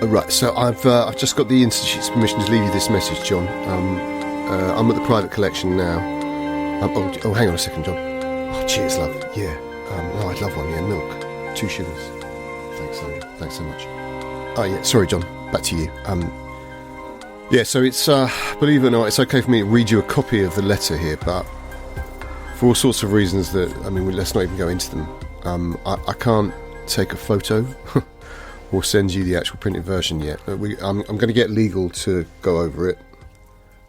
Right, so I've just got the Institute's permission to leave you this message, John. I'm at the private collection now. Hang on a second, John. Oh, cheers, love. Yeah. I'd love one, yeah, milk. 2 sugars. Thanks, Sandra. Thanks so much. Oh, yeah, sorry, John. Back to you. Yeah, so it's, believe it or not, it's okay for me to read you a copy of the letter here, but for all sorts of reasons that, let's not even go into them. I can't take a photo or send you the actual printed version yet. I'm going to get legal to go over it.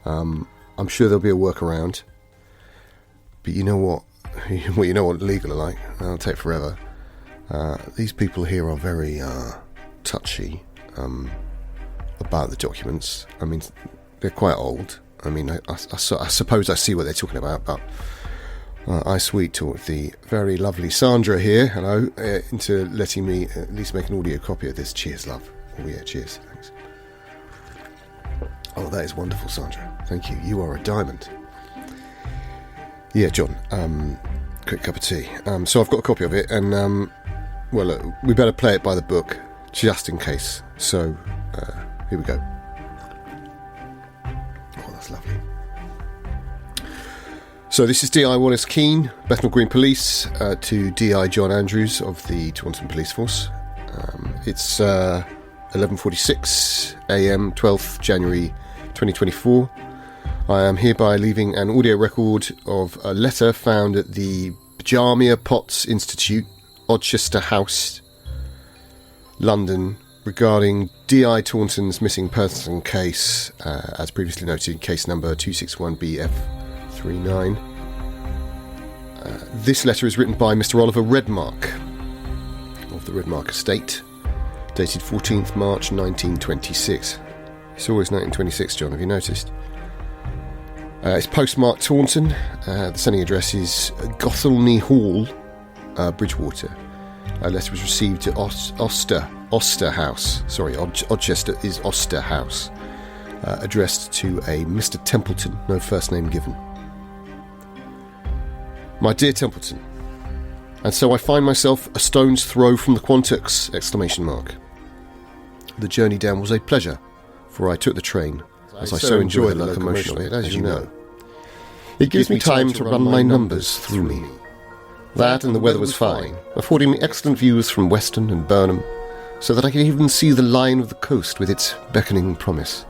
I'm sure there'll be a workaround. But you know what? Well, you know what legal are like. It'll take forever. These people here are very touchy about the documents. They're quite old. I suppose I see what they're talking about, but I sweet-talked the very lovely Sandra here, hello, into letting me at least make an audio copy of this. Cheers, love. Oh yeah, cheers. Thanks. Oh, that is wonderful, Sandra. Thank you. You are a diamond. Yeah, John, quick cup of tea. So I've got a copy of it, and, look, we better play it by the book, just in case. So, here we go. Oh, that's lovely. So this is D.I. Wallace Keane, Bethnal Green Police, to D.I. John Andrews of the Taunton Police Force. It's 11:46 a.m, 12th January 2024. I am hereby leaving an audio record of a letter found at the Bjork Potts Institute, Odchester House, London, regarding D.I. Taunton's missing person case, as previously noted, case number 261BF39. This letter is written by Mr. Oliver Redmark of the Redmark Estate, dated 14th March 1926. It's always 1926, John, have you noticed? It's postmarked Taunton. The sending address is Gothelney Hall, Bridgewater. A letter was received to Oster House. Sorry, Odchester is Oster House. Addressed to a Mr. Templeton, no first name given. My dear Templeton, and so I find myself a stone's throw from the Quantux! ! The journey down was a pleasure, for I took the train, as I so enjoy the locomotion of it, as you know. It gives me time to run my numbers through me. That and the weather was fine, affording me excellent views from Weston and Burnham, so that I could even see the line of the coast with its beckoning promise,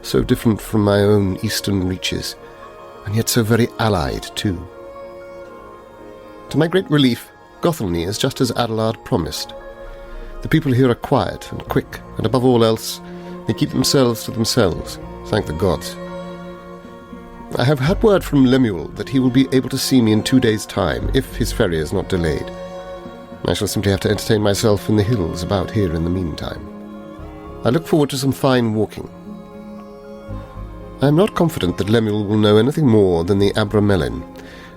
so different from my own eastern reaches, and yet so very allied too. To my great relief, Gothelney is just as Adelard promised. The people here are quiet and quick, and above all else, they keep themselves to themselves, thank the gods. I have had word from Lemuel that he will be able to see me in 2 days' time, if his ferry is not delayed. I shall simply have to entertain myself in the hills about here in the meantime. I look forward to some fine walking. I am not confident that Lemuel will know anything more than the Abramelin,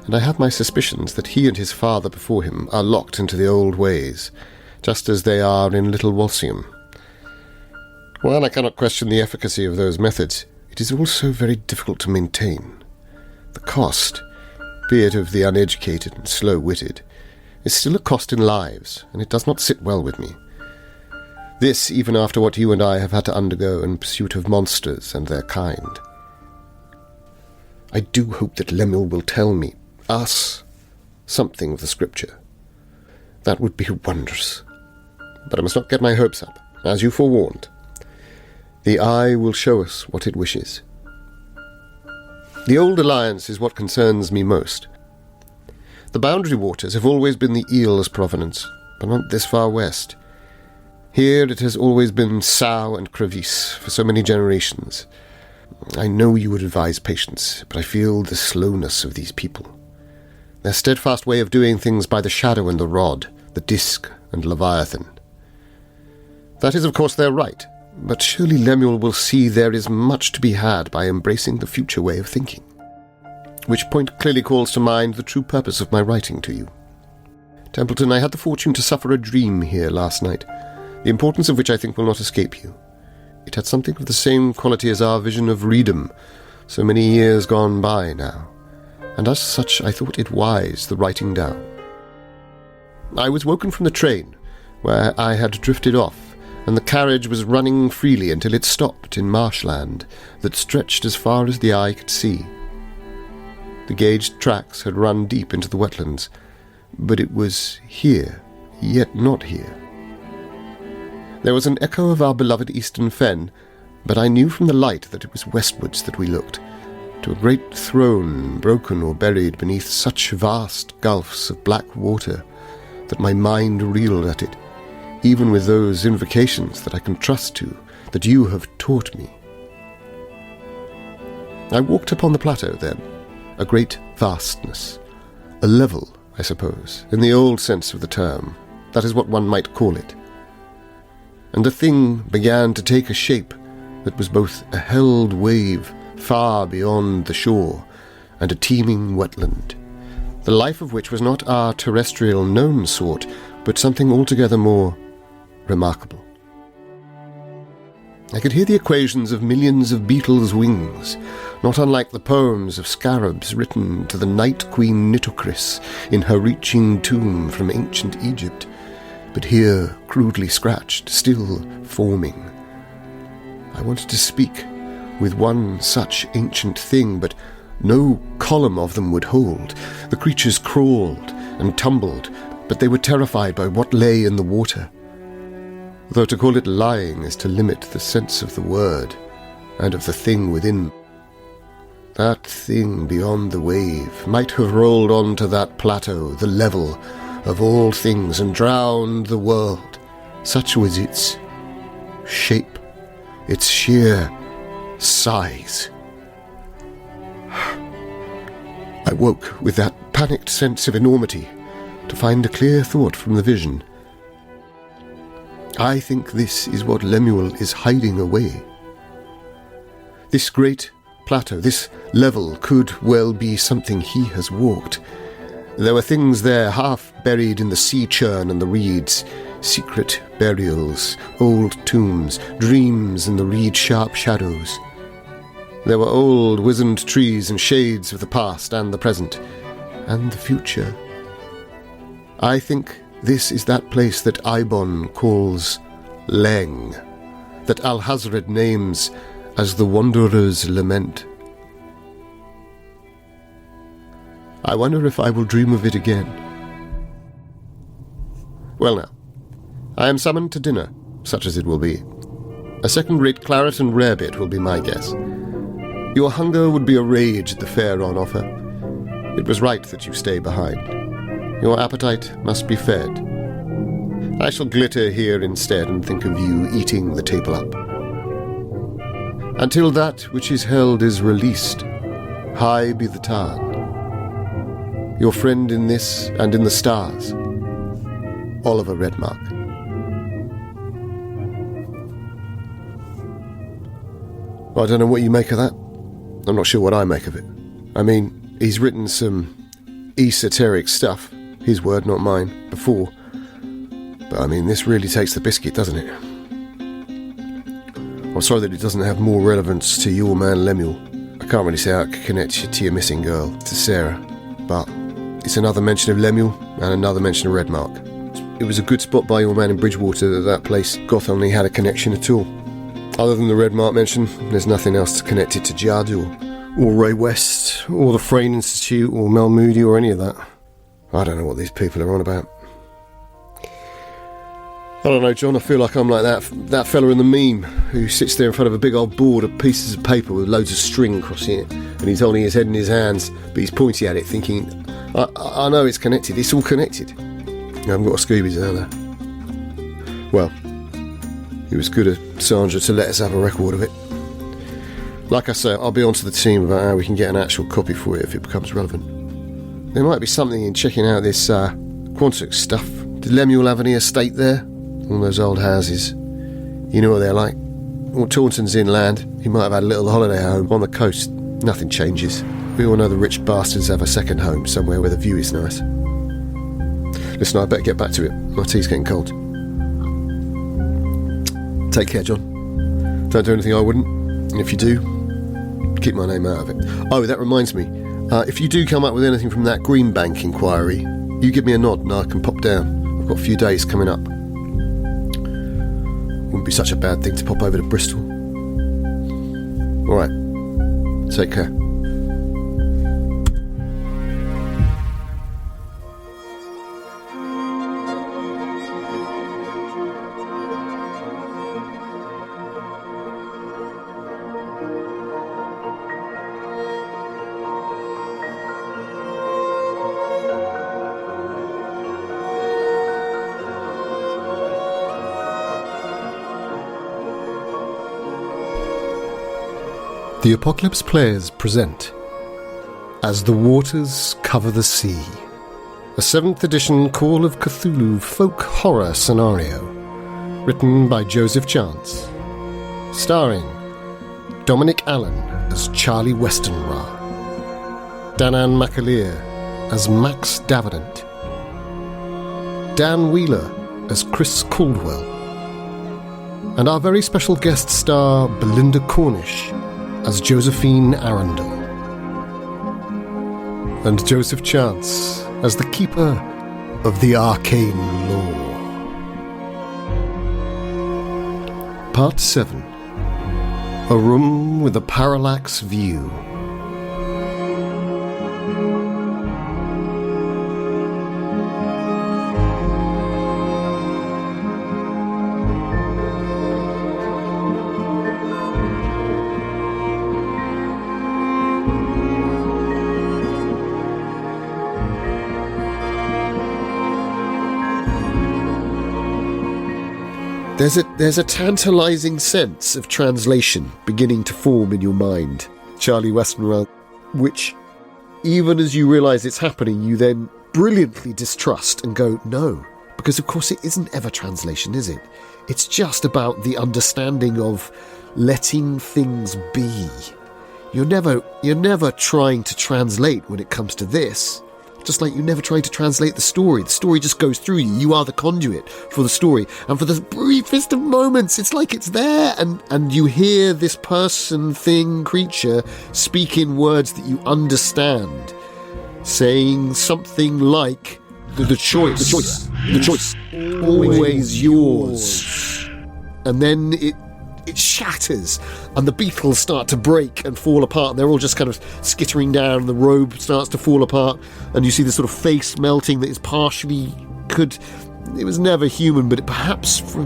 and I have my suspicions that he and his father before him are locked into the old ways, just as they are in Little Walsingham. While I cannot question the efficacy of those methods, it is also very difficult to maintain. The cost, be it of the uneducated and slow-witted, is still a cost in lives, and it does not sit well with me. This even after what you and I have had to undergo in pursuit of monsters and their kind. I do hope that Lemuel will tell me, us, something of the scripture. That would be wondrous. But I must not get my hopes up, as you forewarned. The eye will show us what it wishes. The old alliance is what concerns me most. The boundary waters have always been the eel's provenance, but not this far west. Here it has always been sow and crevice for so many generations. I know you would advise patience, but I feel the slowness of these people. Their steadfast way of doing things by the shadow and the rod, the disc and Leviathan. That is, of course, their right. But surely Lemuel will see there is much to be had by embracing the future way of thinking. Which point clearly calls to mind the true purpose of my writing to you. Templeton, I had the fortune to suffer a dream here last night, the importance of which I think will not escape you. It had something of the same quality as our vision of Reedham, so many years gone by now, and as such I thought it wise the writing down. I was woken from the train, where I had drifted off, and the carriage was running freely until it stopped in marshland that stretched as far as the eye could see. The gauged tracks had run deep into the wetlands, but it was here, yet not here. There was an echo of our beloved eastern fen, but I knew from the light that it was westwards that we looked, to a great throne broken or buried beneath such vast gulfs of black water that my mind reeled at it, even with those invocations that I can trust to, that you have taught me. I walked upon the plateau then, a great vastness, a level, I suppose, in the old sense of the term. That is what one might call it. And the thing began to take a shape that was both a held wave far beyond the shore and a teeming wetland, the life of which was not our terrestrial known sort, but something altogether more remarkable. I could hear the equations of millions of beetles' wings, not unlike the poems of scarabs written to the Night Queen Nitocris in her reaching tomb from ancient Egypt, but here crudely scratched, still forming. I wanted to speak with one such ancient thing, but no column of them would hold. The creatures crawled and tumbled, but they were terrified by what lay in the water. Though to call it lying is to limit the sense of the word and of the thing within. That thing beyond the wave might have rolled on to that plateau, the level of all things, and drowned the world. Such was its shape, its sheer size. I woke with that panicked sense of enormity to find a clear thought from the vision. I think this is what Lemuel is hiding away. This great plateau, this level, could well be something he has walked. There were things there half buried in the sea churn and the reeds, secret burials, old tombs, dreams in the reed-sharp shadows. There were old wizened trees and shades of the past and the present, and the future. I think this is that place that Ibon calls Leng, that Alhazred names as the Wanderer's Lament. I wonder if I will dream of it again. Well now, I am summoned to dinner, such as it will be. A second-rate claret and rarebit will be my guess. Your hunger would be a rage at the fare on offer. It was right that you stay behind. Your appetite must be fed. I shall glitter here instead and think of you eating the table up. Until that which is held is released, high be the Tarn. Your friend in this and in the stars, Oliver Redmark. Well, I don't know what you make of that. I'm not sure what I make of it. I mean, he's written some esoteric stuff, his word, not mine, before. But I mean, this really takes the biscuit, doesn't it? I'm sorry that it doesn't have more relevance to your man Lemuel. I can't really say how it connects you to your missing girl, to Sarah. But it's another mention of Lemuel and another mention of Redmark. It was a good spot by your man in Bridgewater that place Goth only had a connection at all. Other than the Redmark mention, there's nothing else to connect it to Judd or Ray West or the Frayne Institute or Mel Moody or any of that. I don't know what these people are on about. I don't know, John, I feel like I'm like that fella in the meme who sits there in front of a big old board of pieces of paper with loads of string crossing it, and he's holding his head in his hands, but he's pointing at it thinking, I know it's connected, it's all connected. I haven't got a Scooby's there. Well, it was good of Sandra to let us have a record of it. Like I say, I'll be on to the team about how we can get an actual copy for it if it becomes relevant. There might be something in checking out this Quantox stuff. Did Lemuel have any estate there? All those old houses. You know what they're like. Or Taunton's inland. He might have had a little holiday home on the coast. Nothing changes. We all know the rich bastards have a second home somewhere where the view is nice. Listen, I better get back to it. My tea's getting cold. Take care, John. Don't do anything I wouldn't. And if you do, keep my name out of it. Oh, that reminds me. If you do come up with anything from that Green Bank inquiry, you give me a nod and I can pop down. I've got a few days coming up. Wouldn't be such a bad thing to pop over to Bristol. Alright. Take care. The Apocalypse Players present As the Waters Cover the Sea, a 7th edition Call of Cthulhu folk horror scenario, written by Joseph Chance, starring Dominic Allen as Charlie Westenra, Danann McAleer as Max Davenant, Dan Wheeler as Chris Caldwell, and our very special guest star Belinda Cornish as Josephine Arundel, and Joseph Chance as the keeper of the arcane lore. Part 7. A room with a parallax view. There's a tantalising sense of translation beginning to form in your mind, Charlie Westenra, which, even as you realise it's happening, you then brilliantly distrust and go, no, because of course it isn't ever translation, is it? It's just about the understanding of letting things be. You're never trying to translate when it comes to this. Just like you never try to translate the story. The story just goes through you. You are the conduit for the story. And for the briefest of moments, it's like it's there. And you hear this person, thing, creature speak in words that you understand. Saying something like, the choice, always yours. And then it shatters, and the beetles start to break and fall apart, and they're all just kind of skittering down, and the robe starts to fall apart, and you see this sort of face melting that is partially it was never human, but it perhaps for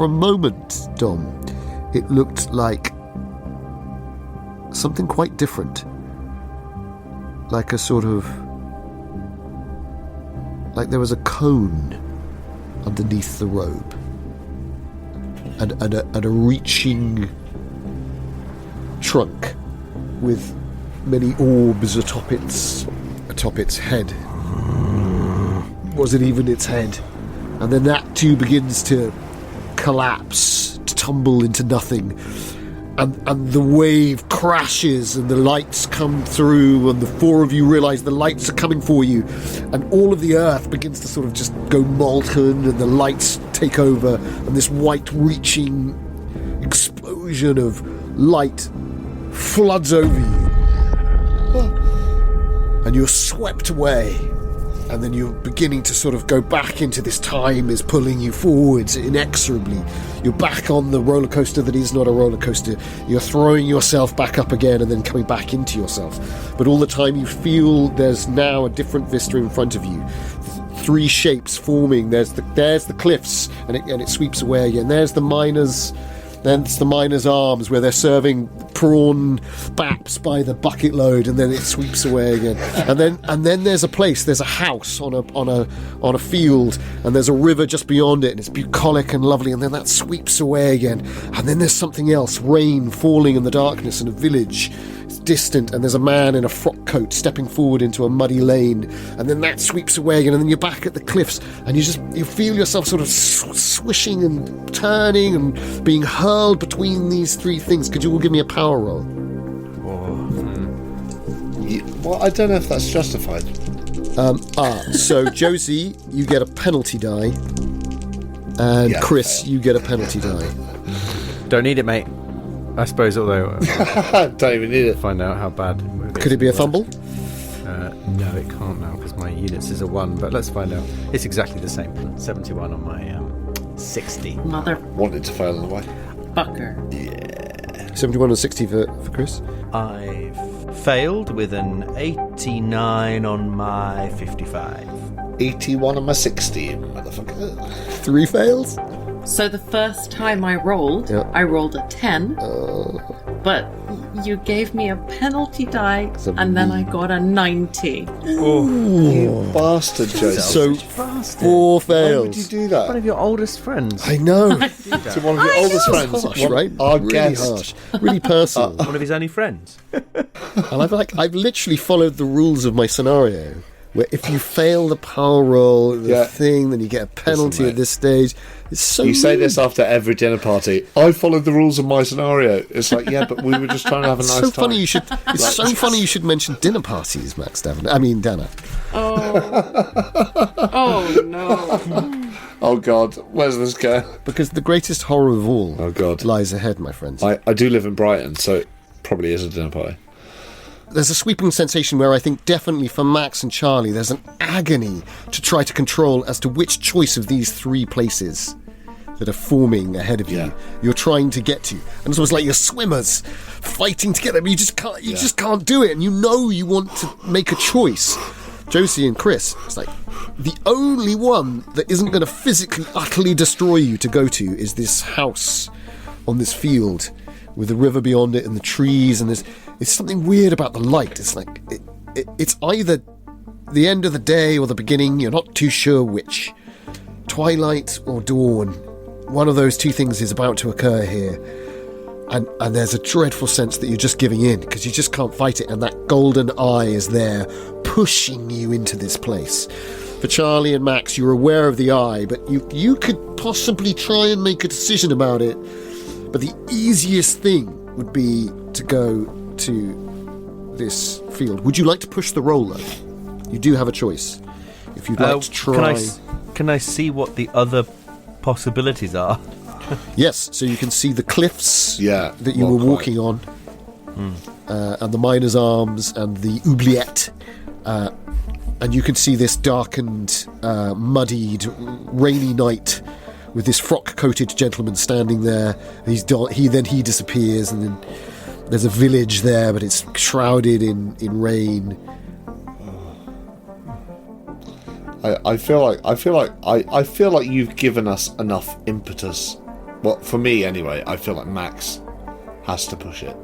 a moment, Dom, it looked like something quite different, like a sort of, like there was a cone underneath the robe. And a reaching trunk with many orbs atop its head. Was it even its head? And then that too begins to collapse, to tumble into nothing. And the wave crashes and the lights come through, and the four of you realise the lights are coming for you, and all of the earth begins to sort of just go molten, and the lights take over, and this white reaching explosion of light floods over you, and you're swept away. And then you're beginning to sort of go back into this time is pulling you forwards inexorably. You're back on the roller coaster that is not a roller coaster. You're throwing yourself back up again and then coming back into yourself. But all the time you feel there's now a different vista in front of you. Three shapes forming. There's the cliffs, and it sweeps away again. There's the miners. Then it's the miners' arms where they're serving prawn baps by the bucket load, and then it sweeps away again. And then there's a house on a field, and there's a river just beyond it, and it's bucolic and lovely, and then that sweeps away again. And then there's something else, rain falling in the darkness, in a village. It's distant, and there's a man in a frock coat stepping forward into a muddy lane, and then that sweeps away again, and then you're back at the cliffs, and you feel yourself sort of swishing and turning and being hurled between these three things. Could you all give me a power roll? Well, I don't know if that's justified. So Josie, you get a penalty die, and yeah, Chris, you get a penalty die. Don't need it, mate. I suppose, although don't even need it. Find out how bad. Could it be a fumble? No, it can't now because my units is a 1. But let's find out. It's exactly the same. 71 on my 60. Wanted to fail in the way. Motherfucker. 71 and 60 for Chris. I've failed with an 89 on my 55. 81 on my 60, motherfucker. 3 fails. So the first time I rolled, I rolled a 10, but you gave me a penalty die, and then I got a 90. You bastard, Joseph. So 4 fails. Why would you do that? One of your oldest friends. I know. To one of your oldest friends. Harsh, right? Our really guest. harsh. Really personal. One of his only friends. And I've literally followed the rules of my scenario, where if you fail the power roll, thing, then you get a penalty. Listen, at this stage. It's so You say mean. this after every dinner party. I followed the rules of my scenario. It's like, yeah, but we were just trying to have a nice so time. funny you should. It's so funny you should mention dinner parties, Max Davenant. I mean, Dana. Oh no. Oh, God. Where's this going? Because the greatest horror of all lies ahead, my friends. I do live in Brighton, so it probably is a dinner party. There's a sweeping sensation where I think definitely for Max and Charlie, there's an agony to try to control as to which choice of these 3 places that are forming ahead of you you're trying to get to. And it's almost like you're swimmers fighting together, but you just can't do it, and you know you want to make a choice. Josie and Chris, it's like the only one that isn't going to physically utterly destroy you to go to is this house on this field with the river beyond it and the trees, and it's something weird about the light. It's like it's either the end of the day or the beginning. You're not too sure which. Twilight or dawn. One of those 2 things is about to occur here. And there's a dreadful sense that you're just giving in because you just can't fight it, and that golden eye is there pushing you into this place. For Charlie and Max, you're aware of the eye, but you could possibly try and make a decision about it. But the easiest thing would be to go to this field. Would you like to push the roller? You do have a choice. If you'd like to try... Can I see what the other possibilities are? Yes, so you can see the cliffs that you were walking on, and the Miner's Arms and the oubliette, and you can see this darkened, muddied, rainy night with this frock-coated gentleman standing there. He disappears, and then there's a village there, but it's shrouded in rain. I feel like you've given us enough impetus. Well, for me anyway, I feel like Max has to push it.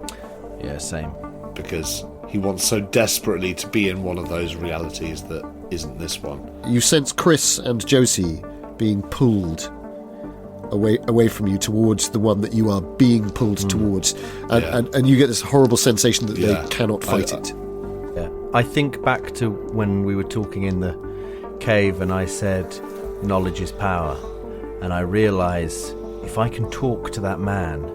Yeah, same. Because he wants so desperately to be in one of those realities that isn't this one. You sense Chris and Josie being pulled away from you towards the one that you are being pulled towards, and you get this horrible sensation that they cannot fight it. Yeah, I think back to when we were talking in the cave and I said knowledge is power, and I realise if I can talk to that man,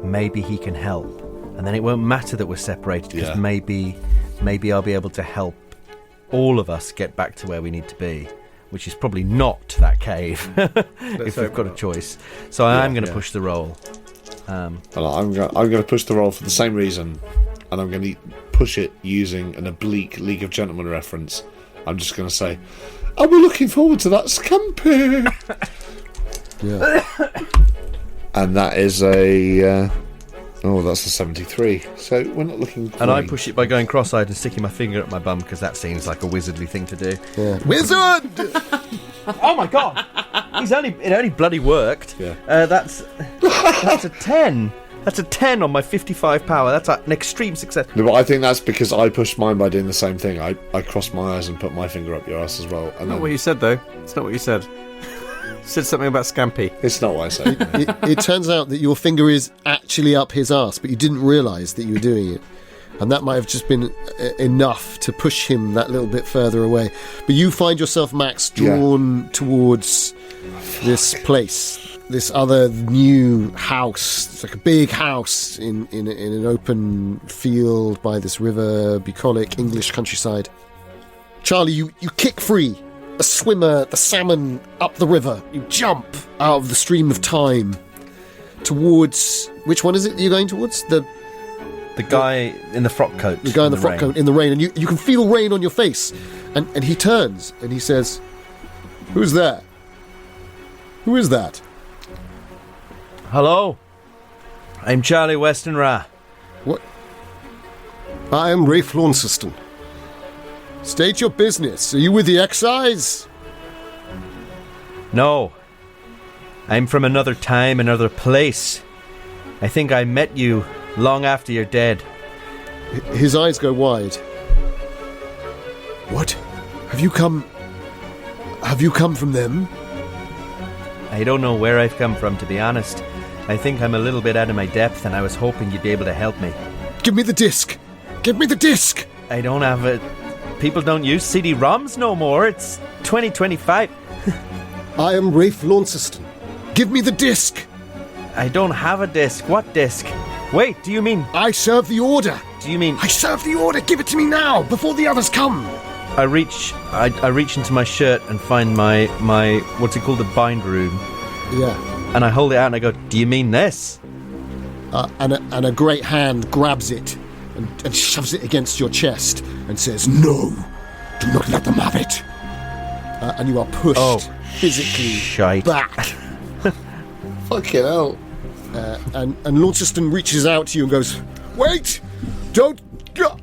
maybe he can help, and then it won't matter that we're separated, because maybe I'll be able to help all of us get back to where we need to be, which is probably not that cave if we've got a choice. So I am going to push the roll. I'm going to push the roll for the same reason, and I'm going to push it using an oblique League of Gentlemen reference. I'm just going to say, I'll be looking forward to that scampi. And that is that's a 73. So we're not looking great. And I push it by going cross-eyed and sticking my finger at my bum, because that seems like a wizardly thing to do. Yeah. Wizard! Oh my god! It only bloody worked. Yeah. That's a 10. That's a 10 on my 55 power. That's an extreme success. No, but I think that's because I pushed mine by doing the same thing. I crossed my eyes and put my finger up your ass as well. And not what you said, though. It's not what you said. You said something about scampi. It's not what I said. It turns out that your finger is actually up his arse, but you didn't realise that you were doing it. And that might have just been enough to push him that little bit further away. But you find yourself, Max, drawn towards this place. This other new house. It's like a big house in an open field by this river, bucolic English countryside. Charlie, you kick free. A swimmer, the salmon, up the river. You jump out of the stream of time towards... Which one is it that you're going towards? The guy in the frock coat. The guy in the frock coat in the rain. And you can feel rain on your face. And he turns and he says, "Who's there? Who is that?" Hello? I'm Charlie Westenra. What? I am Rafe Launceston. State your business. Are you with the excise? No. I'm from another time, another place. I think I met you long after you're dead. His eyes go wide. What? Have you come from them? I don't know where I've come from, to be honest. I think I'm a little bit out of my depth, and I was hoping you'd be able to help me. Give me the disc! Give me the disc! I don't have it. People don't use CD-ROMs no more. It's 2025. I am Rafe Launceston. Give me the disc! I don't have a disc. What disc? Wait, do you mean... I serve the order! Do you mean... I serve the order! Give it to me now, before the others come! I reach into my shirt and find my what's it called, the bind rune. Yeah. And I hold it out and I go, do you mean this? And a great hand grabs it and shoves it against your chest and says, "No, do not let them have it." And you are pushed physically back. Fucking hell. And Launceston reaches out to you and goes, "Wait! Don't go!"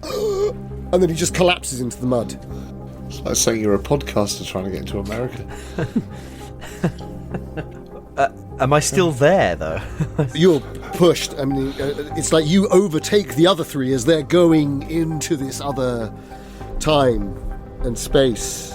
And then he just collapses into the mud. It's like saying you're a podcaster trying to get into America. Am I still there, though? You're pushed. I mean, it's like you overtake the other three as they're going into this other time and space.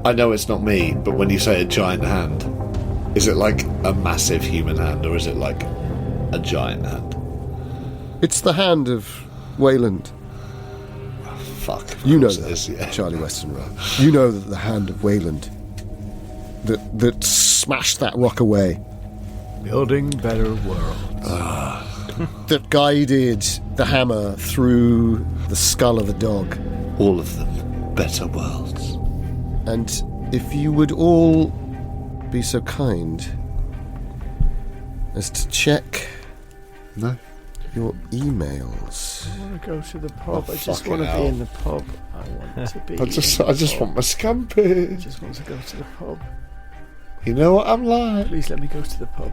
I know it's not me, but when you say a giant hand, is it like a massive human hand, or is it like a giant hand? It's the hand of Wayland. Oh, fuck. You know that, is, yeah. Charlie Westenra. You know that the hand of Wayland that smashed that rock away. Building better worlds. That guided the hammer through the skull of the dog. All of them better worlds. And if you would all be so kind as to check your emails. I want to go to the pub. I just want to be in the pub. I want to be. I just want my scampi. I just want to go to the pub. You know what I'm like. Please let me go to the pub.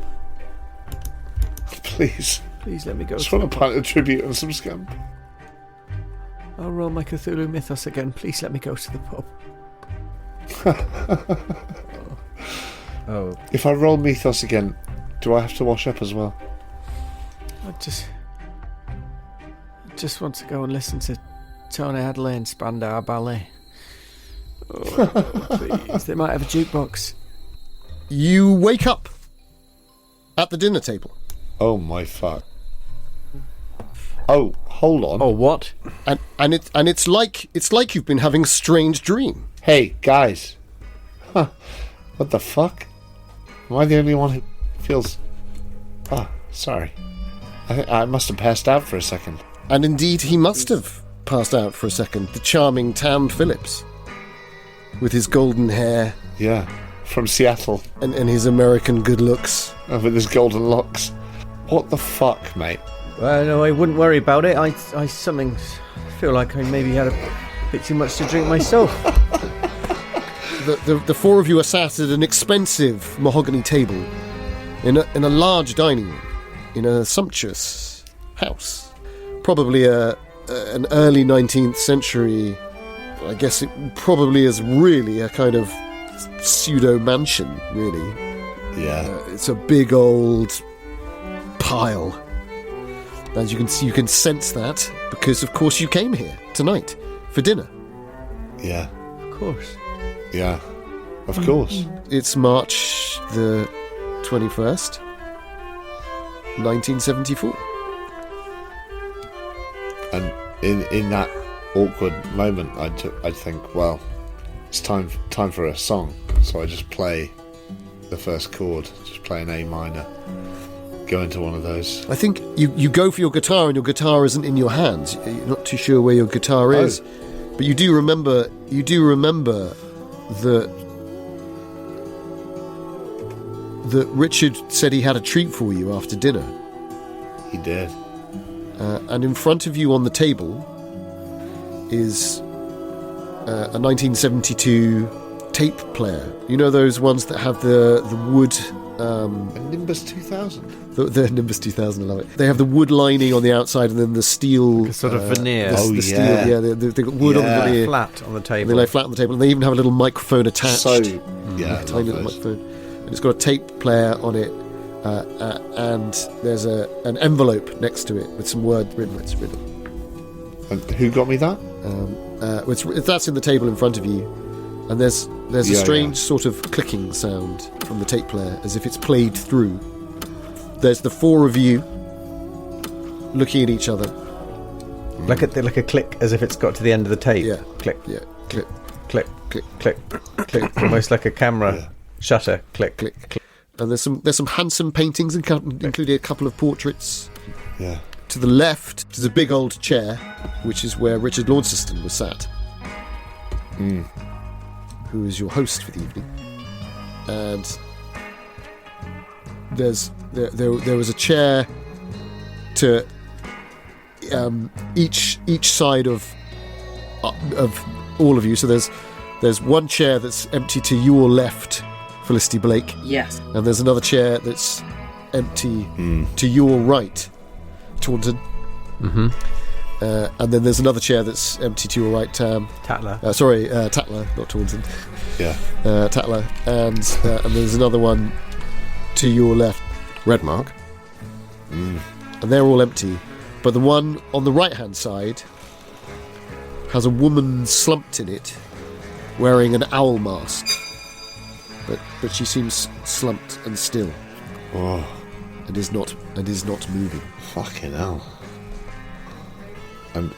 Please let me go. Just want a pint of tribute and some scampi. I'll roll my Cthulhu Mythos again. Please let me go to the pub. If I roll Mythos again, do I have to wash up as well? I just want to go and listen to Tony Hadley and Spandau Ballet. Please, they might have a jukebox. You wake up at the dinner table. Oh my fuck. Oh, hold on. Oh, what? And it's like you've been having a strange dream. Hey, guys. Huh. What the fuck? Am I the only one who feels... sorry. I must have passed out for a second. And indeed, he must have passed out for a second. The charming Tam Phillips. With his golden hair. Yeah, from Seattle. And his American good looks. With his golden locks. What the fuck, mate? Well, no, I wouldn't worry about it. I feel like I maybe had a bit too much to drink myself. The four of you are sat at an expensive mahogany table in a large dining room in a sumptuous house. Probably an early 19th century, I guess it probably is really a kind of pseudo mansion, really. Yeah. It's a big old pile. As you can see, you can sense that because, of course, you came here tonight for dinner. Yeah. Of course. Yeah. Of course. It's March the 21st, 1974. And in that awkward moment, I'd think, well, it's time for a song. So I just play the first chord, just play an A minor, go into one of those. I think you go for your guitar and your guitar isn't in your hands. You're not too sure where your guitar is. But you do remember that Richard said he had a treat for you after dinner. He did. And in front of you on the table is a 1972 tape player. You know those ones that have the wood... a Nimbus 2000. The Nimbus 2000, I love it. They have the wood lining on the outside and then the steel... Like a sort of veneer. Steel, yeah. They've got wood on the veneer. Flat on the table. And they lay flat on the table. And they even have a little microphone attached. Tiny little microphone. And it's got a tape player on it. And there's an envelope next to it with some word written. It's written. And who got me that? That's in the table in front of you. And there's a strange sort of clicking sound from the tape player, as if it's played through. There's the four of you looking at each other. Like a click, as if it's got to the end of the tape. Yeah. Click. Yeah. Click. Click. Click. Click. Click. Almost like a camera shutter. Click. Click. Click. And there's some handsome paintings, including a couple of portraits. Yeah. To the left, there's a big old chair, which is where Richard Launceston was sat. Who is your host for the evening. And there was a chair to each side of all of you. So there's one chair that's empty to your left, Felicity Blake. Yes. And there's another chair that's empty to your right, Taunton. Mm-hmm. And then there's another chair that's empty to your right, Tam. Tatler. Tatler, not Taunton. Yeah. Tatler. And there's another one to your left, Redmark. And they're all empty. But the one on the right-hand side has a woman slumped in it, wearing an owl mask. But she seems slumped and still. Oh. And is not moving. Fucking hell. And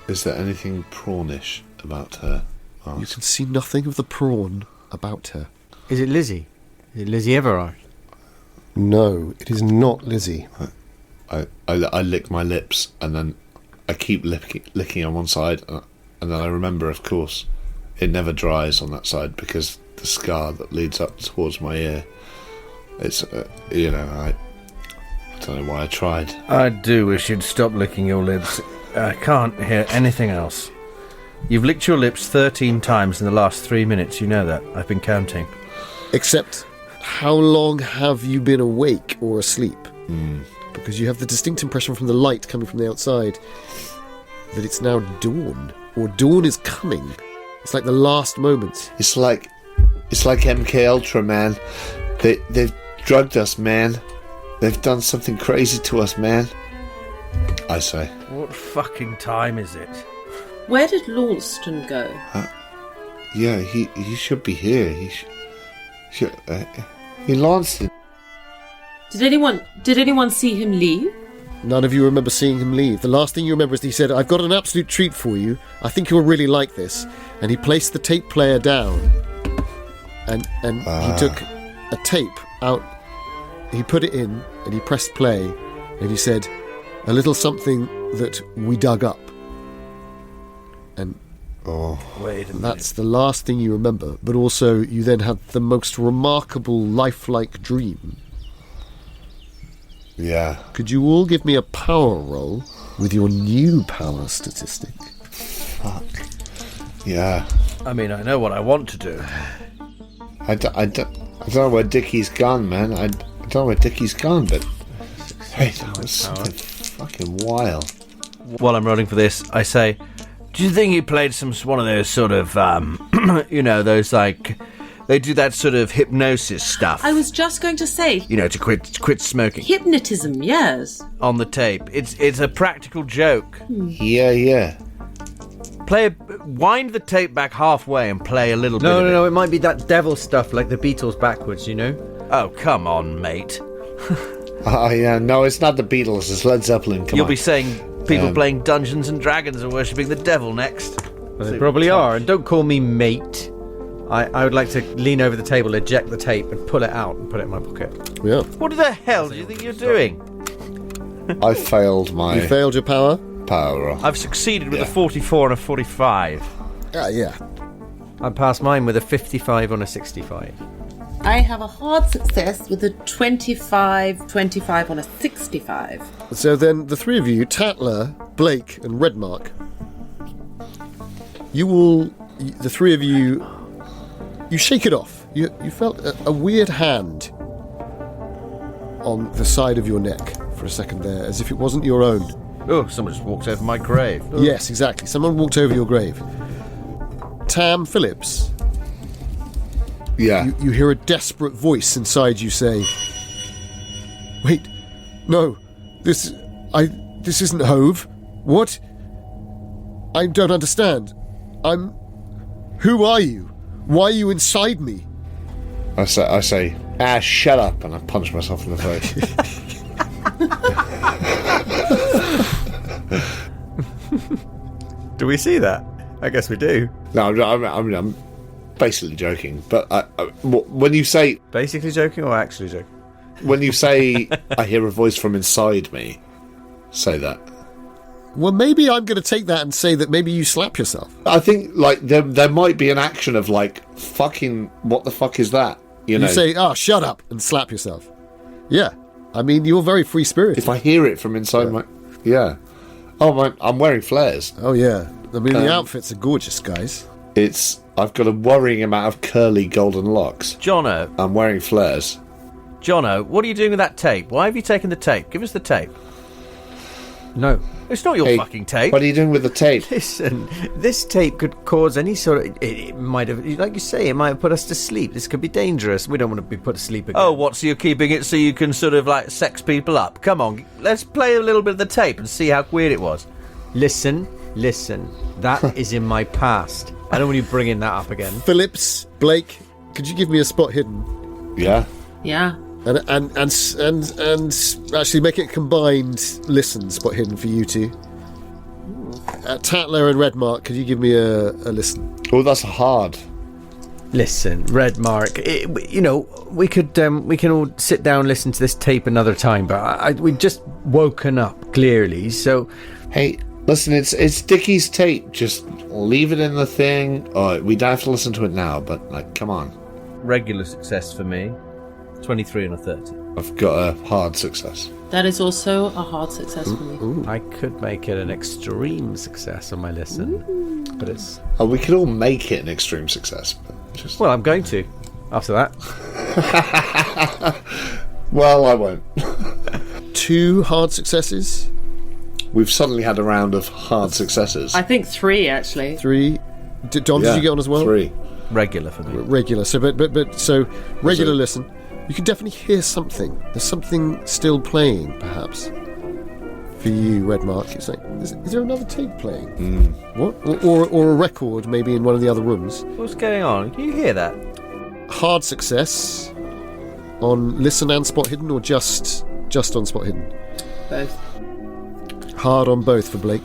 is there anything prawnish about her? You can see nothing of the prawn about her. Is it Lizzie? Is it Lizzie Everard? No, it is not Lizzie. I lick my lips and then I keep licking on one side and then I remember, of course, it never dries on that side because the scar that leads up towards my ear. It's I don't know why I tried. I do wish you'd stop licking your lips. I can't hear anything else. You've licked your lips 13 times in the last 3 minutes, you know that. I've been counting. Except, how long have you been awake or asleep? Because you have the distinct impression from the light coming from the outside that it's now dawn, or dawn is coming. It's like the last moments. It's like MK Ultra, man. They've drugged us, man. They've done something crazy to us, man. I say. What fucking time is it? Where did Launceston go? Yeah, he should be here. He launched it. Did anyone see him leave? None of you remember seeing him leave. The last thing you remember is that he said, "I've got an absolute treat for you. I think you'll really like this." And he placed the tape player down. And he took a tape out. He put it in and he pressed play. And he said, "A little something that we dug up." And wait a minute. that's the last thing you remember. But also, you then had the most remarkable lifelike dream. Yeah. Could you all give me a power roll with your new power statistic? Fuck. Yeah. I mean, I know what I want to do. I don't know where Dickie's gone, man. I don't know where Dickie's gone, but hey, that was something fucking wild. While I'm rolling for this, I say, do you think he played one of those sort of, those like, they do that sort of hypnosis stuff? I was just going to say, to quit smoking. hypnotism, yes. On the tape. It's a practical joke. Yeah. Wind the tape back halfway and play a little bit of it. No, it might be that devil stuff like the Beatles backwards, you know? Oh, come on, mate. Oh, yeah, no, it's not the Beatles, it's Led Zeppelin, come on. You'll be saying people playing Dungeons and Dragons are worshipping the devil next. Well, they probably are, and don't call me mate. I would like to lean over the table, eject the tape, and pull it out and put it in my pocket. Yeah. What the hell do you think you're doing? I failed my You failed your power? power roll. I've succeeded with a 44 and a 45. Yeah. I passed mine with a 55 on a 65. I have a hard success with a 25 on a 65. So then the three of you, Tatler, Blake, and Redmark, the three of you, you shake it off. You felt a weird hand on the side of your neck for a second there, as if it wasn't your own. Oh, someone just walked over my grave. Oh. Yes, exactly. Someone walked over your grave. Tam Phillips. Yeah. You hear a desperate voice inside you say, "Wait, no, this isn't Hove. What? I don't understand. Who are you? Why are you inside me?" I say, shut up, and I punch myself in the face. Do we see that? I guess we do. No, I'm basically joking. But when you say Basically joking or actually joking? when you say I hear a voice from inside me, say that. Well, maybe I'm going to take that and say that maybe you slap yourself. I think like there might be an action of like fucking what the fuck is that? You know, You say, shut up, and slap yourself. Yeah. I mean, you're very free-spirited. if I hear it from inside my I'm wearing flares. Oh, yeah. I mean, the outfits are gorgeous, guys. I've got a worrying amount of curly golden locks. Jono, I'm wearing flares. what are you doing with that tape? Why have you taken the tape? Give us the tape. No. It's not your Hey, fucking tape. What are you doing with the tape? Listen, this tape could cause any sort of... It might have, like you say, it might have put us to sleep. This could be dangerous. We don't want to be put to sleep again. Oh, what, so you're keeping it so you can sort of like sex people up? Come on, let's play a little bit of the tape and see how weird it was. Listen. That is in my past. I don't want you bringing that up again. Phillips, Blake, could you give me a spot hidden? Yeah. Yeah. And actually make it combined listen spot hidden for you two. Tatler and Redmark, could you give me a listen? Oh, that's hard. Listen, Redmark, we can all sit down and listen to this tape another time, but we've just woken up, clearly, so... Hey, listen, it's Dickie's tape. Just leave it in the thing. Oh, we don't have to listen to it now, but, like, come on. Regular success for me. 23 and a 30. I've got a hard success. That is also a hard success for me. I could make it an extreme success on my listen, but it's... Oh, we could all make it an extreme success. But just... Well, I'm going to, after that. Well, I won't. 2 hard successes. We've suddenly had a round of hard successes. I think 3, actually. 3. Dom, did you get on as well? 3. Regular for me. Regular. So, so regular listen. You can definitely hear something. There's something still playing, perhaps. For you, Redmark. It's like, is there another tape playing? What? Or a record, maybe in one of the other rooms. What's going on? Can you hear that? Hard success on listen and spot hidden, or just on spot hidden? Both. Hard on both for Blake.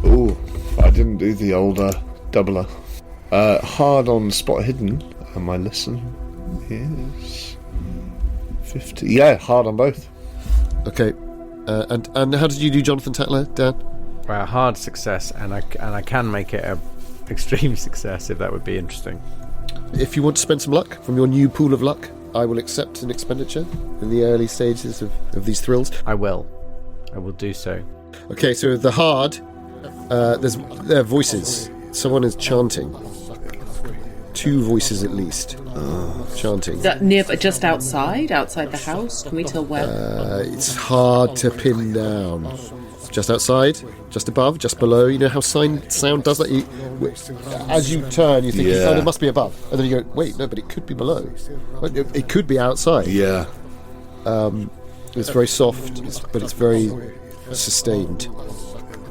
Ooh, I didn't do the older doubler. Hard on spot hidden, and my listen is 50. Yeah, hard on both. Okay. And how did you do, Jonathan Tatler, Dan? Well, hard success, and I can make it a extreme success if that would be interesting. If you want to spend some luck from your new pool of luck, I will accept an expenditure in the early stages of these thrills. I will do so. Okay, so the hard, there are voices. Someone is chanting. 2 voices at least. Chanting. Is that near, just outside the house? Can we tell where? It's hard to pin down. Just outside, just above, just below. You know how sound does that? As you turn, you think, oh, it must be above. And then you go, wait, no, but it could be below. It could be outside. Yeah. It's very soft, but it's very sustained.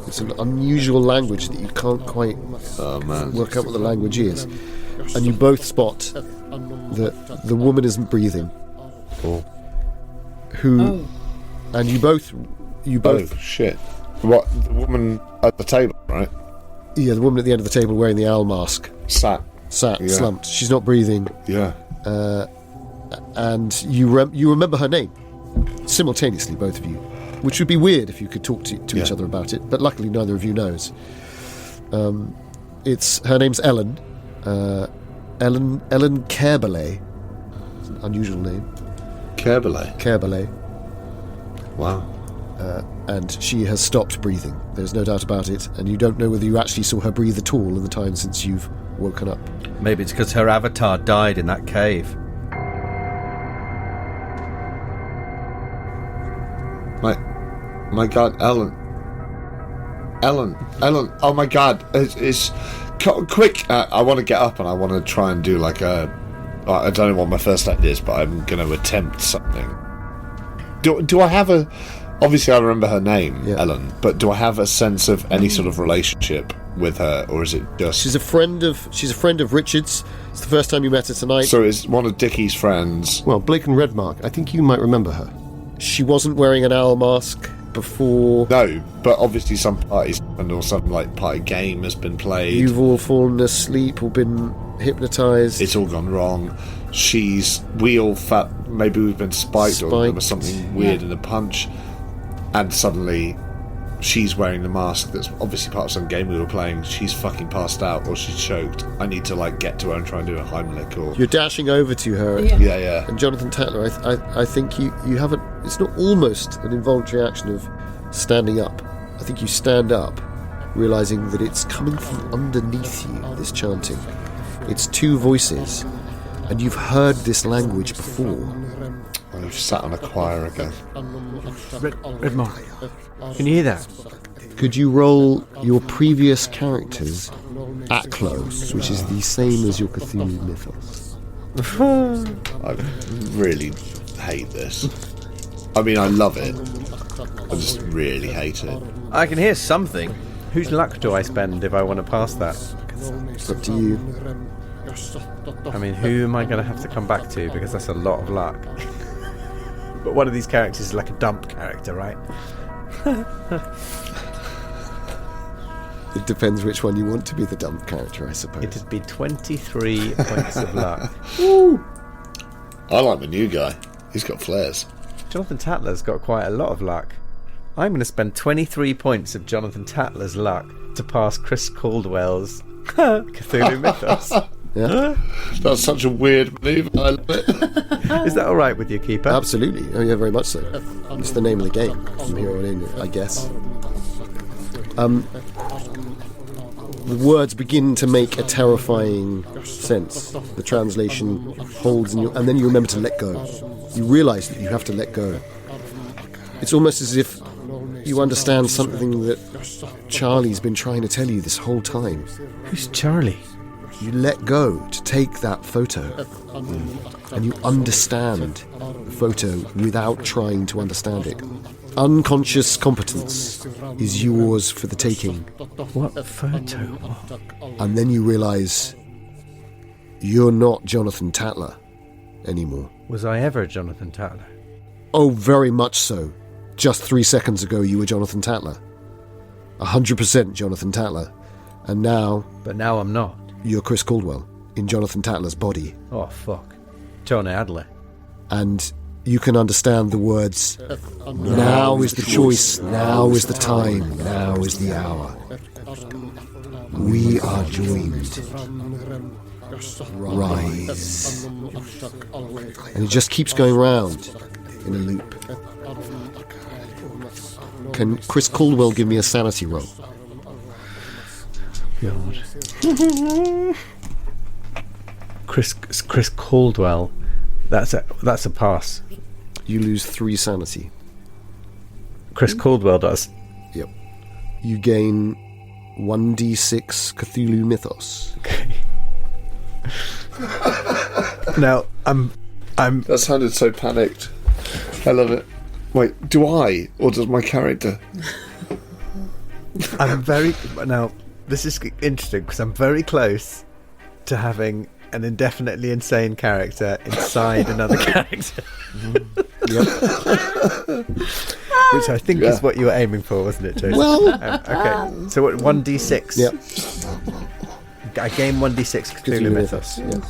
It's an unusual language that you can't quite work out what the language is. And you both spot that the woman isn't breathing. Cool. And you both. Oh, shit. What? The woman at the table, right? Yeah, the woman at the end of the table wearing the owl mask. Sat. sat slumped. She's not breathing. Yeah. And you remember her name simultaneously, both of you, which would be weird if you could talk to each other about it. But luckily, neither of you knows. Her name's Ellen. Ellen Cairballet. It's an unusual name. Cairballet. Wow. And she has stopped breathing. There's no doubt about it. And you don't know whether you actually saw her breathe at all in the time since you've woken up. Maybe it's because her avatar died in that cave. My God, Ellen. Oh my God, it's quick. I want to get up and I want to try and do like I don't know what my first act is, but I'm going to attempt something. Do I have a? Obviously, I remember her name, Ellen, but do I have a sense of any sort of relationship with her, or is it just? She's a friend of Richard's. It's the first time you met her tonight. So it's one of Dickie's friends. Well, Blake and Redmark. I think you might remember her. She wasn't wearing an owl mask before. No, but obviously some parties or some like party game has been played. You've all fallen asleep or been hypnotised. It's all gone wrong. We all felt maybe we've been spiked. Or there was something weird in the punch, and suddenly she's wearing the mask that's obviously part of some game we were playing. She's fucking passed out or she's choked. I need to like get to her and try and do a Heimlich or... You're dashing over to her. Yeah. And Jonathan Tatler, I think you haven't... It's not almost an involuntary action of standing up. I think you stand up, realising that it's coming from underneath you, this chanting. It's two voices, and you've heard this language before. I've sat on a choir again. Redmark, can you hear that? Could you roll your previous characters at close, which is the same as your Cthulhu mythos? I really hate this. I mean, I love it. I just really hate it. I can hear something. Whose luck do I spend if I want to pass that? It's up to you. I mean, who am I going to have to come back to? Because that's a lot of luck. But one of these characters is like a dump character, right? It depends which one you want to be the dump character, I suppose. It'd be 23 points of luck. Woo! I like the new guy. He's got flares. Jonathan Tatler's got quite a lot of luck. I'm going to spend 23 points of Jonathan Tatler's luck to pass Chris Caldwell's Cthulhu Mythos. Yeah? That's such a weird move. I love it. Is that all right with you, Keeper? Absolutely. Oh, yeah, very much so. It's the name of the game from here on in, I guess. The words begin to make a terrifying sense. The translation holds, and then you remember to let go. You realise that you have to let go. It's almost as if you understand something that Charlie's been trying to tell you this whole time. Who's Charlie? You let go to take that photo, and you understand the photo without trying to understand it. Unconscious competence is yours for the taking. What photo? And then you realise you're not Jonathan Tatler anymore. Was I ever Jonathan Tatler? Oh, very much so. Just 3 seconds ago you were Jonathan Tatler. 100% Jonathan Tatler. And now... But now I'm not. You're Chris Caldwell in Jonathan Tatler's body. Oh, fuck. John Adler. And you can understand the words, now is the choice, now is the time, now is the hour. We are joined. Rise. And it just keeps going round in a loop. Can Chris Caldwell give me a sanity roll? God. Chris Caldwell. That's a pass. You lose 3 sanity. Chris Caldwell does. Yep. You gain 1d6 Cthulhu Mythos. Okay. Now I'm. That sounded so panicked. I love it. Wait, do I or does my character? I'm very now. This is interesting because I'm very close to having an indefinitely insane character inside another character. Which I think is what you were aiming for, wasn't it, Joseph? Well, okay. So what? 1d6. Yep. I gain 1d6 Cthulhu Mythos. Yeah.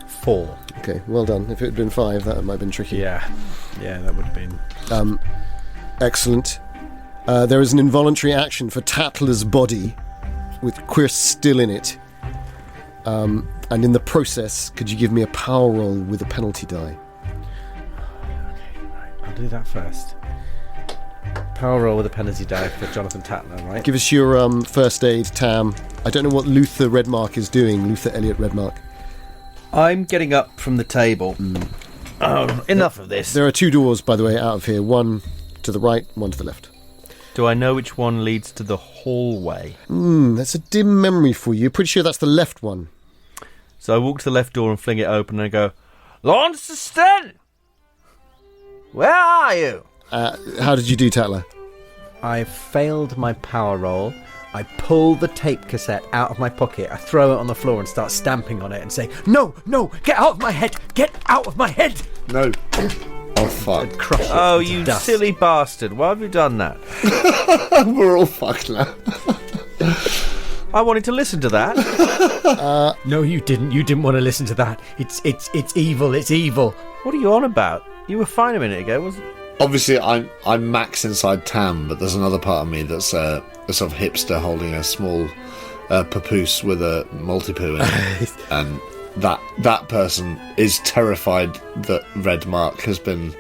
4. Okay, well done. If it had been 5, that might have been tricky. Yeah, that would have been... Excellent. There is an involuntary action for Tatler's body, with Quirce still in it. And in the process, could you give me a power roll with a penalty die? Okay, right. I'll do that first. Power roll with a penalty die for Jonathan Tatler, right? Give us your first aid, Tam. I don't know what Luther Redmark is doing, Luther Elliot Redmark. I'm getting up from the table. Oh, enough of this. There are 2 doors, by the way, out of here. One to the right, one to the left. Do I know which one leads to the hallway? That's a dim memory for you. Pretty sure that's the left one. So I walk to the left door and fling it open and I go, Launceston! Where are you? How did you do, Tatler? I failed my power roll. I pull the tape cassette out of my pocket. I throw it on the floor and start stamping on it and say, No, get out of my head! Get out of my head! No. Oh, fuck. And crush it Oh, into you dust. silly bastard. Why have you done that? We're all fucked now. I wanted to listen to that. No, you didn't. You didn't want to listen to that. It's evil. It's evil. What are you on about? You were fine a minute ago, wasn't it? Obviously, I'm Max inside Tam, but there's another part of me that's a sort of hipster holding a small papoose with a multi-poo in it. And that person is terrified that Redmark has been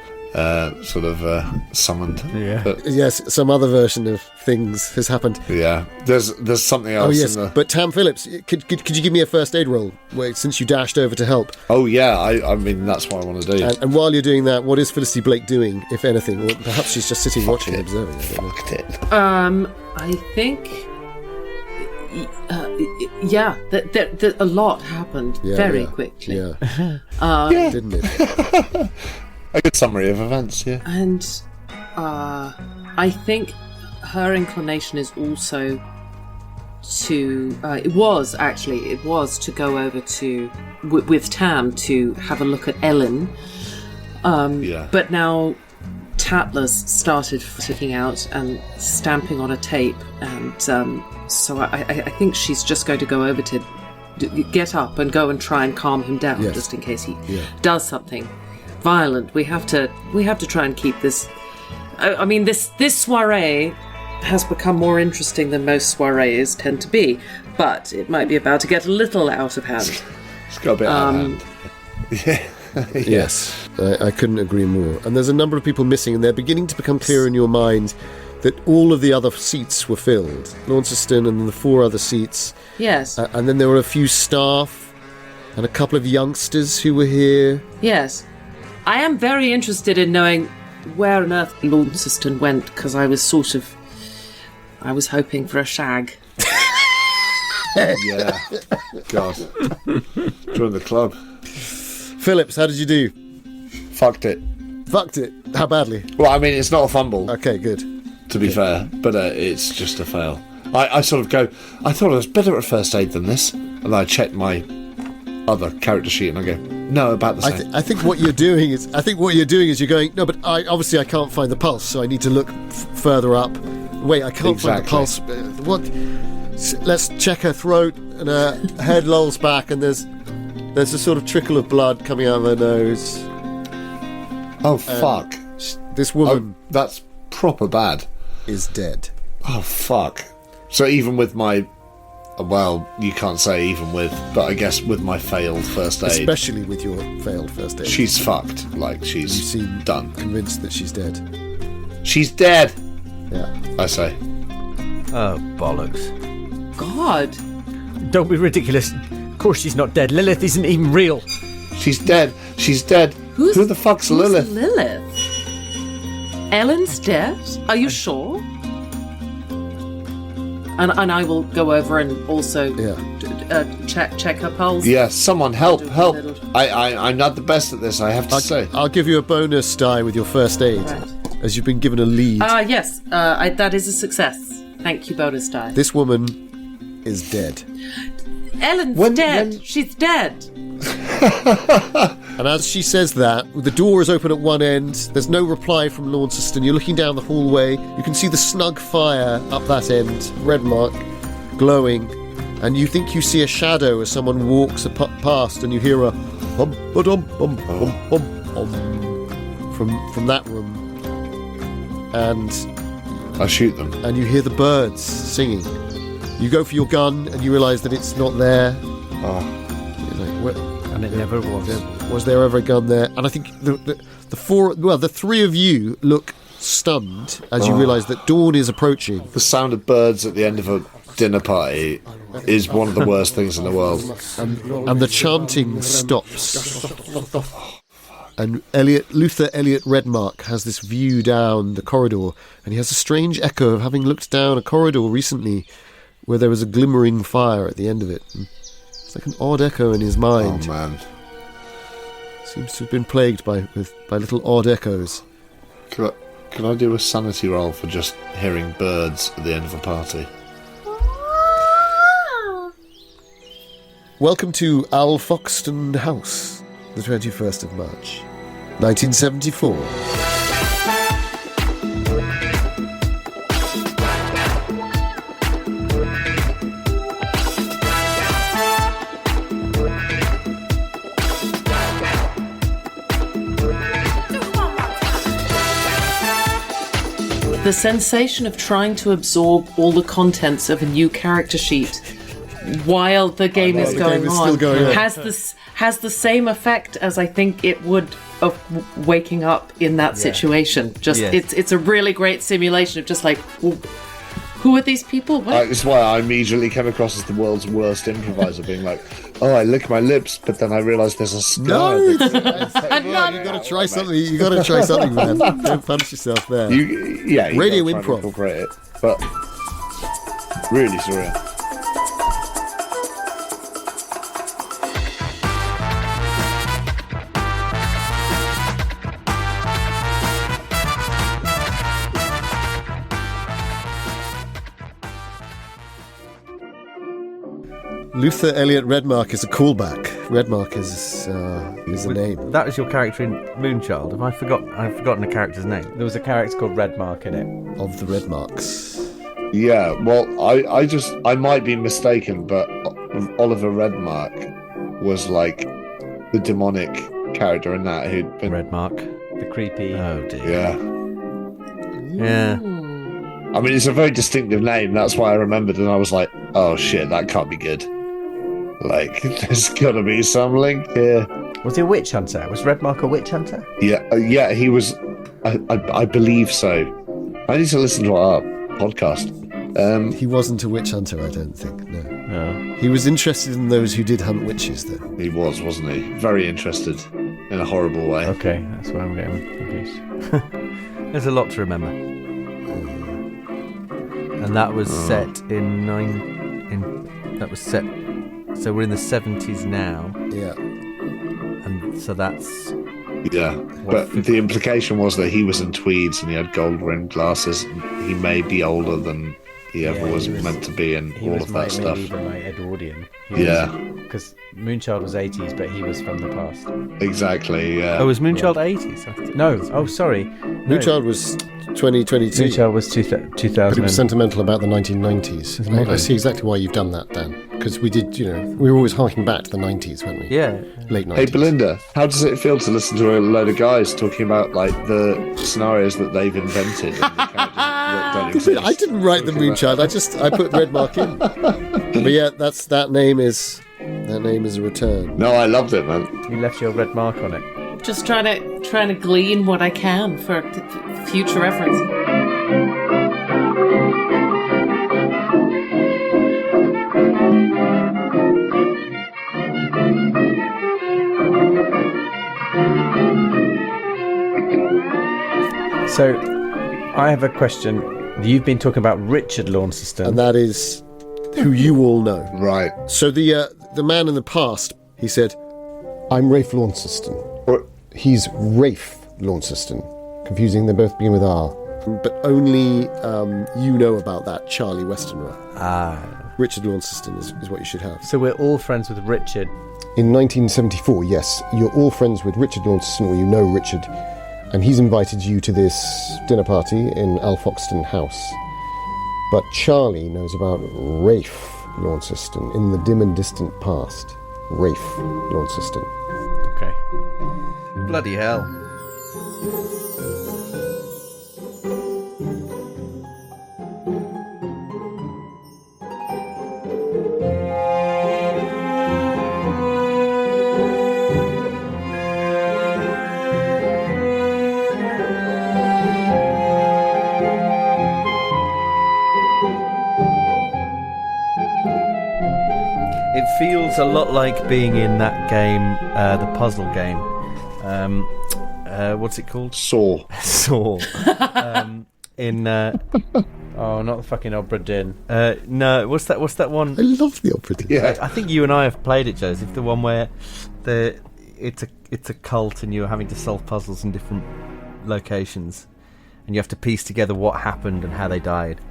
summoned. Yeah. But, Yes, some other version of things has happened. yeah. There's something else. Oh, yes, in the... but Tam Phillips, could you give me a first aid roll, since you dashed over to help? Oh, yeah, I mean, that's what I want to do. And while you're doing that, what is Felicity Blake doing, if anything? Or perhaps she's just sitting watching and observing. I don't know. Fucked it. I think... that a lot happened very quickly. Yeah. Didn't it? A good summary of events, yeah. And I think her inclination is also to... it was to go over to... with Tam to have a look at Ellen. But now Tatler's started sticking out and stamping on a tape, and so I think she's just going to go over to get up and go and try and calm him down, just in case he does something violent. We have to try and keep this. I mean, this soiree has become more interesting than most soirees tend to be, but it might be about to get a little out of hand. It's got a bit out of hand. Yeah. Yes, I couldn't agree more. And there's a number of people missing, and they're beginning to become clear in your mind that all of the other seats were filled. Launceston and the 4 other seats. Yes. And then there were a few staff and a couple of youngsters who were here. Yes. I am very interested in knowing where on earth Launceston went, because I was hoping for a shag. Yeah. God. Join the club. Phillips, how did you do? Fucked it. Fucked it. How badly? Well, I mean, it's not a fumble, Okay, good. to be fair, but it's just a fail. I sort of go, I thought I was better at first aid than this, and I check my other character sheet and I go, no, about the same. I think what you're doing is you're going, no, but I can't find the pulse, so I need to look further up. Wait, I can't find the pulse. What? Let's check her throat, and her head lolls back, and there's a sort of trickle of blood coming out of her nose. Oh, fuck. This woman That's proper bad. is dead. Oh, fuck. So even with my... Well, you can't say even with, but I guess with my failed first aid... Especially with your failed first aid. She's fucked. Like, You she's seem done. convinced that she's dead. She's dead, Yeah. I say. Oh, bollocks. God. Don't be ridiculous. Of course she's not dead. Lilith isn't even real. She's dead. She's dead. Who the fuck's Lilith? Lilith? Ellen's dead? Are you sure? And I will go over and also check her pulse. Yeah, someone help. Little- I'm not the best at this, I have to say. I'll give you a bonus die with your first aid, Right. as you've been given a lead. Yes, that is a success. Thank you, bonus die. This woman is dead. Ellen's dead. She's dead. And as she says that, the door is open at one end. There's no reply from Launceston. You're looking down the hallway. You can see the snug fire up that end, red mark, glowing. and you think you see a shadow as someone walks past, and you hear a hum ba-dum hum hum hum hum from that room, and I shoot them. And you hear the birds singing. You go for your gun, and you realise that it's not there. And it never was. Was there ever a gun there? And I think the three of you look stunned as you realise that dawn is approaching. The sound of birds at the end of a dinner party is one of the worst things in the world. And the chanting stops. And Luther Elliot Redmark has this view down the corridor, and he has a strange echo of having looked down a corridor recently where there was a glimmering fire at the end of it. It's like an odd echo in his mind. Oh, man. Seems to have been plagued by little odd echoes. Can I do a sanity roll for just hearing birds at the end of a party? Welcome to Alfoxton House, the 21st of March, 1974. The sensation of trying to absorb all the contents of a new character sheet while the game is going on has the same effect as I think it would of waking up in that situation. It's a really great simulation of just like, well, who are these people? That's why I immediately came across as the world's worst improviser, being like, oh, I lick my lips, but then I realise there's a scar. No, you got to try something. You got to try something, man. Don't punish yourself there. You Radio gotta try and improv. incorporate it, but really surreal. Luther Elliot Redmark is a callback. Redmark is a name. That was your character in Moonchild. I've forgotten the character's name. There was a character called Redmark in it. Of the Redmarks. Yeah, well, I might be mistaken, but Oliver Redmark was like the demonic character in that who'd been... Redmark. The creepy... Oh, dear. Yeah. Yeah. I mean, it's a very distinctive name. That's why I remembered, and I was like, oh shit, that can't be good. Like, there's got to be some link here. Was he a witch hunter? Was Redmark a witch hunter? Yeah, he was. I believe so. I need to listen to our podcast. He wasn't a witch hunter, I don't think. No. He was interested in those who did hunt witches, though. He wasn't he? Very interested in a horrible way. Okay, that's where I'm getting confused. There's a lot to remember. And that was set so we're in the 70s now. Yeah. And so that's... Yeah, but the implication was that he was in tweeds and he had gold-rimmed glasses. He may be older than he ever was meant to be, and all of that stuff. He was maybe even like Edwardian. Because Moonchild was 80s, but he was from the past. Exactly, yeah. Oh, was Moonchild 80s? No, oh, sorry. Moonchild was 2022. Moonchild was 2000. But it was sentimental about the 1990s. I see exactly why you've done that, Dan. Because we did, we were always harking back to the 90s, weren't we? Yeah. Late 90s. Hey, Belinda, how does it feel to listen to a load of guys talking about, like, the scenarios that they've invented and the characters that don't exist? I didn't write the Moonchild. I put Redmark in. But yeah, that name is a return. No, I loved it, man. You left your red mark on it. Just trying to glean what I can for future reference. So, I have a question. You've been talking about Richard Launceston. And that is who you all know. Right. So the man in the past, he said, I'm Rafe Launceston. Or he's Rafe Launceston. Confusing, they both begin with R. But only you know about that, Charlie Westenra. Richard Launceston is what you should have. So we're all friends with Richard. In 1974, yes. You're all friends with Richard Launceston, or you know Richard. And he's invited you to this dinner party in Alfoxton House. But Charlie knows about Rafe Launceston. In the dim and distant past. Rafe, Launceston. Okay. Bloody hell. It feels a lot like being in that game, the puzzle game. What's it called? Saw. Saw. In Oh, not the fucking Opera Din. no, what's that one? I love the opera. Yeah. I think you and I have played it, Joseph. The one where it's a cult and you're having to solve puzzles in different locations, and you have to piece together what happened and how they died.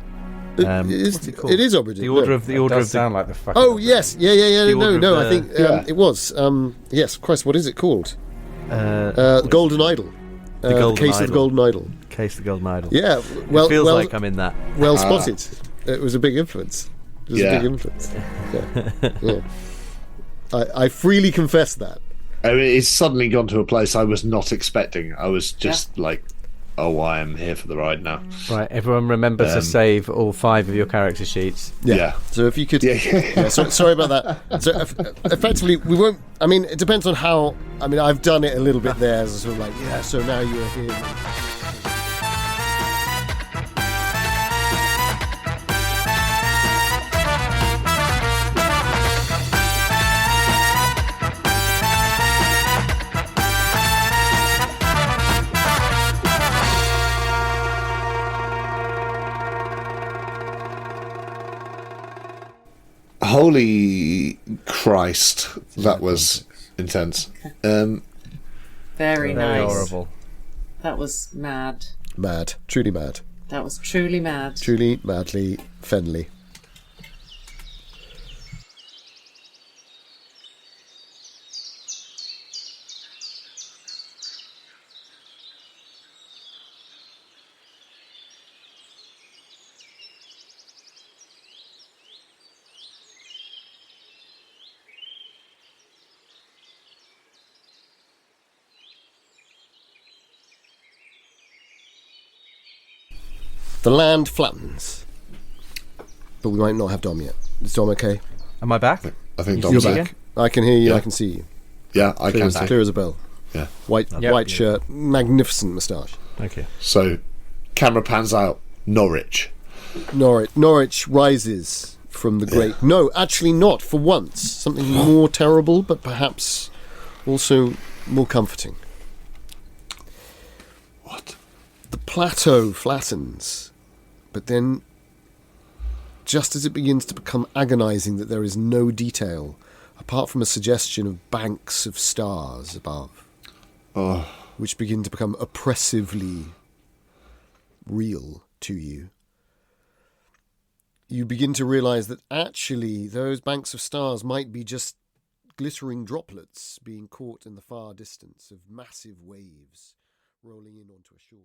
What's it called? It is Opera Din. The order of the order Does of the. sound like the fucking. Oh yes, yeah. The order No, of I think Yeah. it was. Yes, Christ, what is it called? Golden Idol. The Golden Case of the Idol. Golden Idol. Case of the Golden Idol. Yeah, well, it feels well, like I'm in that. well spotted. It was a big influence. It was Yeah. a big influence. Yeah. I freely confess that. I mean, it's suddenly gone to a place I was not expecting. I was just like, oh, I am here for the ride now. Right, everyone remember to save all 5 of your character sheets. Yeah. So if you could, Yeah. sorry about that. So effectively, we won't. I mean, it depends on how. I mean, I've done it a little bit there, as sort of like, yeah. So now you're here. Holy Christ, that was intense. Very Very nice. horrible. That was mad. Mad, truly mad, That was truly mad. truly madly Fenley. The land flattens, but we might not have Dom yet. Is Dom okay? Am I back? I think You Dom's see me back. again? I can hear you. Yeah. I can see you. Yeah, I Clear, can. clear as a bell. Yeah. White shirt, magnificent moustache. Thank you. So, camera pans out. Norwich. Norwich rises from the great. No, actually not. For once, something more terrible, but perhaps also more comforting. What? The plateau flattens, but then, just as it begins to become agonizing that there is no detail, apart from a suggestion of banks of stars above, which begin to become oppressively real to you, you begin to realize that actually those banks of stars might be just glittering droplets being caught in the far distance of massive waves rolling in onto a shore.